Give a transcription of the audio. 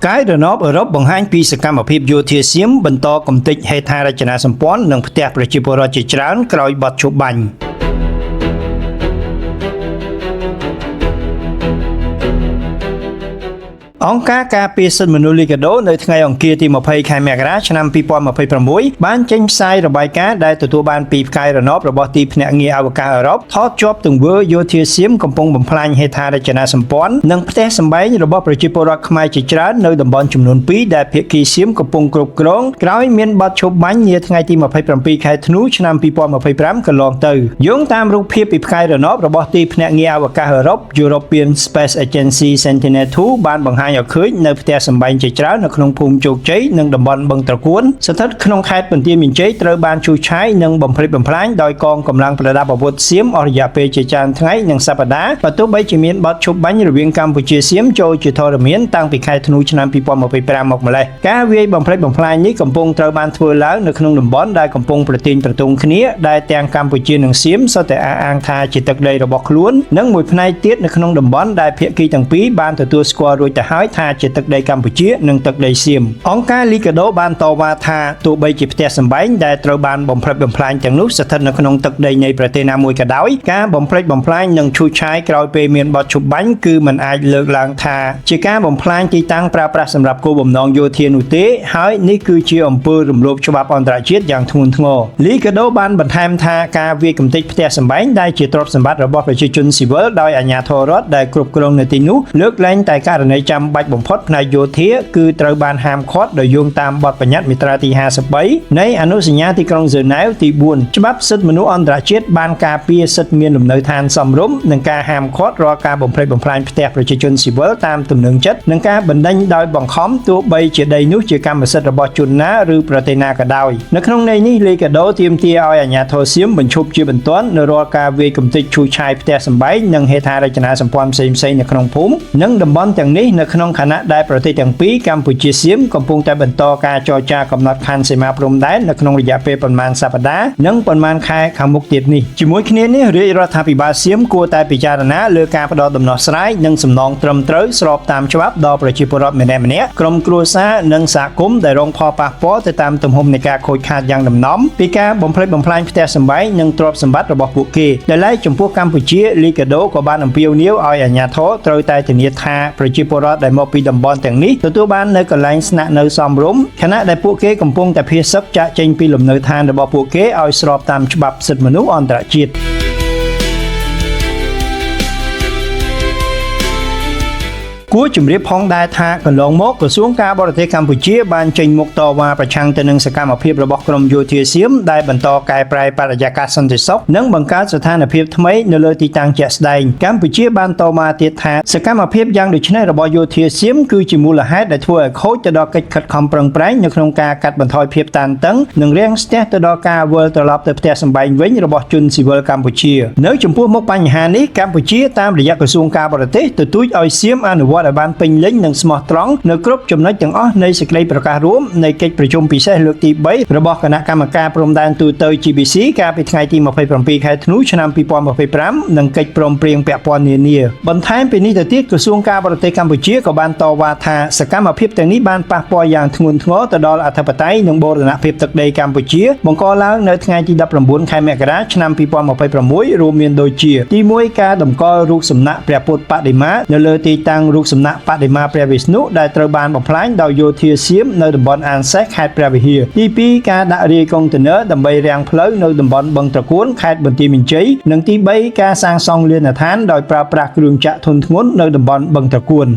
cáiระนอบอรบបង្ហាញពីសកម្មភាពយោធាសៀមបន្តកំទេចហេដ្ឋារចនាសម្ព័ន្ធនិងផ្ទះប្រជាពលរដ្ឋជាច្រើនក្រោយបទឈប់បាញ់អង្គការការពារសិទ្ធិមនុស្សលីកាដូនៅថ្ងៃអង្គារទី20ខែមករាឆ្នាំ2026បានចេញផ្សាយរបាយការណ៍ដែលទទួលបានពីផ្កាយរណបរបស់ទីភ្នាក់ងារអវកាសអឺរ៉ុបថតជាប់ទង្វើយោធាសៀមកំពុងបំផ្លាញហេដ្ឋារចនាសម្ព័ន្ធនិងផ្ទះសម្បែងរបស់ប្រជាពលរដ្ឋខ្មែរជាច្រើននៅតំបន់ចំនួន2ដែលភាគីសៀមកំពុងគ្រប់គ្រងក្រោយមានបទឈប់បាញ់នាថ្ងៃទី27ខែធ្នូឆ្នាំ2025កន្លងទៅយោងតាមរូបភាពពីផ្កាយរណបរបស់ទីភ្នាក់ងារអវកាសអឺរ៉ុប European Space Agency Sentinel-2 បានបង្ហាញឲ្យឃើញនៅផ្ទះសម្បែងជាច្រើននៅក្នុងភូមិជោគជ័យនិងតំបន់បឹងត្រកួនស្ថិតក្នុងខេត្តបន្ទាយមានជ័យត្រូវបានឈូសឆាយនិងបំផ្លិចបំផ្លាញដោយកងកម្លាំងប្រដាប់អាវុធសៀមអស់រយៈពេលជាច្រើនថ្ងៃនិងសប្តាហ៍បើទោះបីជាមានបទឈប់បាញ់រវាងកម្ពុជាសៀមចូលជាធរមានតាំងពីខែធ្នូឆ្នាំ2025មកម្លេះការវាយបំផ្លិចបំផ្លាញនេះកំពុងត្រូវបានធ្វើឡើងនៅក្នុងតំបន់ដែលកំពុងប្រទាញប្រទង់គ្នាដែលទាំងកម្ពុជានិងសៀមសុទ្ធតែអះអាងថាជាទឹកដីរបស់ខ្លួននិងមួយផ្នែកទៀតនៅក្នុងតំបន់ដែលភាគីទាំងពីរបានទទួលស្គាល់រួចទៅហើយថាជាទឹកដីកម្ពុជានិងទឹកដីសៀមអង្គការលីកាដូបានតវ៉ាថាទោះបីជាផ្ទះសម្បែងដែលត្រូវបានបំផ្លិចបំផ្លាញទាំងនោះស្ថិតនៅក្នុងទឹកដីនៃប្រទេសណាមួយក៏ដោយការបំផ្លិចបំផ្លាញនិងឈូសឆាយក្រោយពេលមានបទឈប់បាញ់គឺមិនអាចលើកឡើងថាជាការបំផ្លាញទីតាំងប្រើប្រាស់សម្រាប់គោលបំណងយោធានោះទេហើយនេះគឺជាអំពើរំលោភច្បាប់អន្តរជាតិយ៉ាងធ្ងន់ធ្ងរលីកាដូបានបន្ថែមថាការវាយកំទេចផ្ទះសម្បែងដែលជាទ្រព្យសម្បត្តិរបស់ប្រជាជនស៊ីវិលដោយអាជ្ញាធររដ្ឋដែលគ្រប់គ្រងនៅទីនោះលើកលែងតែករណីចាំបាច់បំផុតផ្នែកយោធាគឺត្រូវបានហាមឃាត់ដោយយោងតាមបទបញ្ញត្តិមាត្រាទី53នៃអនុសញ្ញាទីក្រុងហ្សឺណែវទី4ច្បាប់សិទ្ធិមនុស្សអន្តរជាតិបានការពារសិទ្ធិមានលំនៅឋានសមរម្យនិងការហាមឃាត់រាល់ការបំផ្លិចបំផ្លាញផ្ទះប្រជាជនស៊ីវិលតាមទំនឹងចិត្តនិងការបណ្តេញដោយបង្ខំទោះបីជាដីនោះជាកម្មសិទ្ធិរបស់ជនណាឬប្រទេសណាក៏ដោយនៅក្នុងន័យនេះលីកាដូទាមទារឲ្យអាជ្ញាធរសៀមបញ្ឈប់ជាបន្ទាន់នៅរាល់ការវាយកំទេចឈូសឆាយផ្ទះសម្បែងនិងហេដ្ឋារចនាសម្ព័ន្ធផ្សេងៗនៅក្នុងភូមិនិងតំបន់ទាំងនេះនៅក្នុងខណៈដែលប្រទេសទាំងពីរកម្ពុជាសៀមកំពុងតែបន្តការចរចាកំណត់ខណ្ឌសីមាព្រំដែននៅក្នុងរយៈពេលប្រមាណសប្តាហ៍និងប្រមាណខែខាងមុខទៀតនេះជាមួយគ្នានេះរាជរដ្ឋាភិបាលសៀមគួរតែពិចារណាលើការផ្តល់ដំណោះស្រាយនិងសំណងត្រឹមត្រូវស្របតាមច្បាប់ដល់ប្រជាពលរដ្ឋម្នាក់ៗក្រុមគ្រួសារនិងសហគមន៍ដែលរងផលប៉ះពាល់ទៅតាមទំហំនៃការខូចខាតយ៉ាងដំណំពីការបំផ្លិចបំផ្លាញផ្ទះសម្បែងនិងទ្រព្យសម្បត្តិរបស់ពួកគេដែលឡែកចំពោះកម្ពុជាលីកាដូក៏បានអំពាវនាវឲ្យអាជ្ញាធរត្រូវតែធានាថាប្រជាពលរដ្ឋដែលមកពីតំបន់ទាំងនេះទទួលបាននៅកន្លែងស្នាក់នៅសមរម្យខណៈដែលពួកគេកំពុងតែភៀសសឹកចាកចេញពីលំនៅឋានរបស់ពួកគេឲ្យស្របតាមច្បាប់សិទ្ធិមនុស្សអន្តរជាតិគួរជម្រាបផងដែរថាកន្លងមកក្រសួងការបរទេសកម្ពុជាបានចេញមុខតវ៉ាប្រឆាំងទៅនឹងសកម្មភាពរបស់ក្រុមយោធាសៀមដែលបន្តកែប្រែបរិយាកាសសន្តិសុខនិងបង្កើតស្ថានភាពថ្មីនៅលើទីតាំងជាក់ស្ដែងកម្ពុជាបានតវ៉ាទៀតថាសកម្មភាពយ៉ាងដូចនេះរបស់យោធាសៀមគឺជាមូលហេតុដែលធ្វើឲ្យខូចទៅដល់កិច្ចខិតខំប្រឹងប្រែងនៅក្នុងការកាត់បន្ថយភាពតានតឹងនិងរាំងស្ទះទៅដល់ការវិលត្រឡប់ទៅផ្ទះសម្បែងវិញរបស់ជនស៊ីវិលកម្ពុជានៅចំពោះមុខបញ្ហានេះកម្ពុជាតាមរយៈក្រសួងការបរទេសទទូចឲ្យសៀមអនុវត្តឲ្យបានពេញលេញនិងស្មោះត្រង់នៅគ្រប់ចំណុចទាំងអស់នៃសេចក្តីប្រកាសរួមនៃកិច្ចប្រជុំពិសេសលើកទី3របស់គណៈកម្មការព្រំដែនទូទៅ GBC កាលពីថ្ងៃទី27ខែធ្នូឆ្នាំ2025និងកិច្ចព្រមព្រៀងពាក់ព័ន្ធនានាបន្ថែមពីនេះទៅទៀតក្រសួងការបរទេសកម្ពុជាក៏បានតវ៉ាថាសកម្មភាពទាំងនេះបានប៉ះពាល់យ៉ាងធ្ងន់ធ្ងរទៅដល់អធិបតេយ្យនិងបូរណភាពទឹកដីកម្ពុជាបង្កឡើងនៅថ្ងៃទី19ខែមករាឆ្នាំ2026រួមមានដូចជាទី1ការតម្កល់រូបសំណាកព្រះពុទ្ធបដិមានៅលើទីតាំងរូបសំណាកបដិមាព្រះវិស្ណុដែលត្រូវបានបំផ្លាញដោយយោធាសៀមនៅតំបន់អានសេះខេត្តព្រះវិហារទី2ការដាក់រាយកុងតឺន័រដើម្បីរាំងផ្លូវនៅតំបន់បឹងត្រកួនខេត្តបន្ទាយមានជ័យនិងទី3ការសាងសង់លានដ្ឋានដោយប្រើប្រាស់គ្រឿងចក្រធុនធ្ងន់នៅតំបន់បឹងត្រកួន